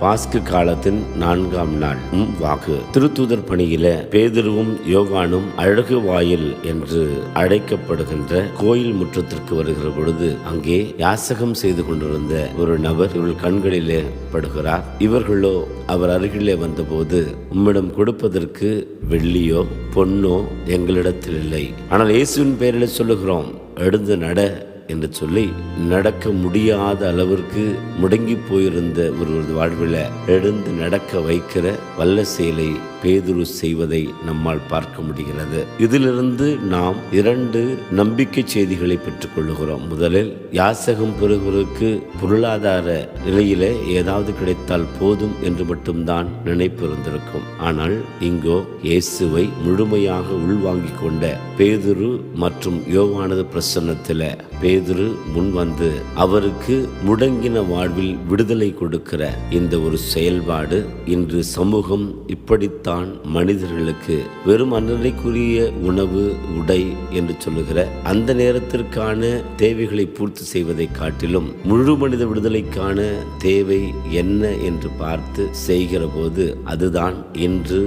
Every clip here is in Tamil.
பாஸ்கு காலத்தின் 4ஆம் நாள் வாக்கு. திருத்தூதர் பணியில பேதுருவும் யோவானும் அழகு வாயில் என்று அழைக்கப்படுகின்ற கோயில் முற்றத்திற்கு வருகிற பொழுது அங்கே யாசகம் செய்து கொண்டிருந்த ஒரு நபர் இவர்கள் கண்களிலே படுகிறார். இவர்களோ அவர் அருகிலே வந்தபோது, உம்மிடம் கொடுப்பதற்கு வெள்ளியோ பொன்னோ எங்களிடத்தில் இல்லை, ஆனால் இயேசுவின் பெயரில் சொல்லுகிறோம், எழுந்து நட என்று சொல்லி நடக்க முடியாத அளவிற்கு முடங்கி போயிருந்த ஒரு வாழ்வில் எழுந்து நடக்க வைக்கிற வல்ல செயலை பேதுரு செய்வதை நம்மால் பார்க்க முடிகிறது. இதிலிருந்து நாம் 2 நம்பிக்கை செய்திகளை பெற்றுக் கொள்ளுகிறோம். முதலில் யாசகம் பெறுவதற்கு பொருளாதார நிலையில ஏதாவது கிடைத்தால் போதும் என்று மட்டும்தான் நினைப்பு இருந்திருக்கும். ஆனால் இங்கோ இயேசுவை முழுமையாக உள்வாங்கிக் கொண்ட பேதுரு மற்றும் யோவானது பிரசன்னத்தில் பேதுரு முன் வந்து அவருக்கு முடங்கின வாழ்வில் விடுதலை கொடுக்கிற இந்த ஒரு செயல்பாடு இன்று சமூகம் இப்படித்தான் மனிதர்களுக்கு வெறும் அன்றைக்குரிய உணவு உடை என்று சொல்லுகிற அந்த நேரத்திற்கான தேவைகளை பூர்த்தி செய்வதை காட்டிலும் முழு மனித விடுதலைக்கான தேவை என்ன என்று பார்த்து செய்கிற போது அதுதான் இன்று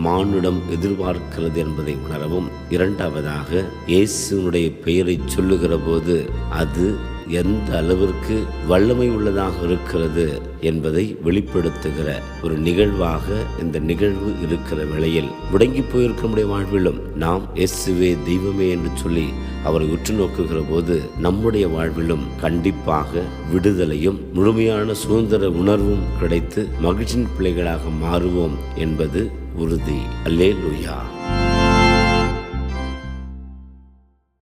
மானுடம் எதிர்பார்க்கிறது என்பதை உணரவும், இரண்டாவதாக இயேசுனுடைய பெயரை சொல்லுகிற போது அது எந்த அளவிற்கு வல்லமை உள்ளதாக இருக்கிறது என்பதை வெளிப்படுத்துகிற ஒரு நிகழ்வாக இந்த நிகழ்வு இருக்கிற வேளையில் முடங்கி போயிருக்க நம்முடைய வாழ்விலும் நாம் இயேசுவே தெய்வமே என்று சொல்லி அவரை உற்று நோக்குகிற போது நம்முடைய வாழ்விலும் கண்டிப்பாக விடுதலையும் முழுமையான சுதந்திர உணர்வும் கிடைத்து மகிழ்ச்சியின் பிள்ளைகளாக மாறுவோம் என்பது உறுதி. அல்லேலூயா.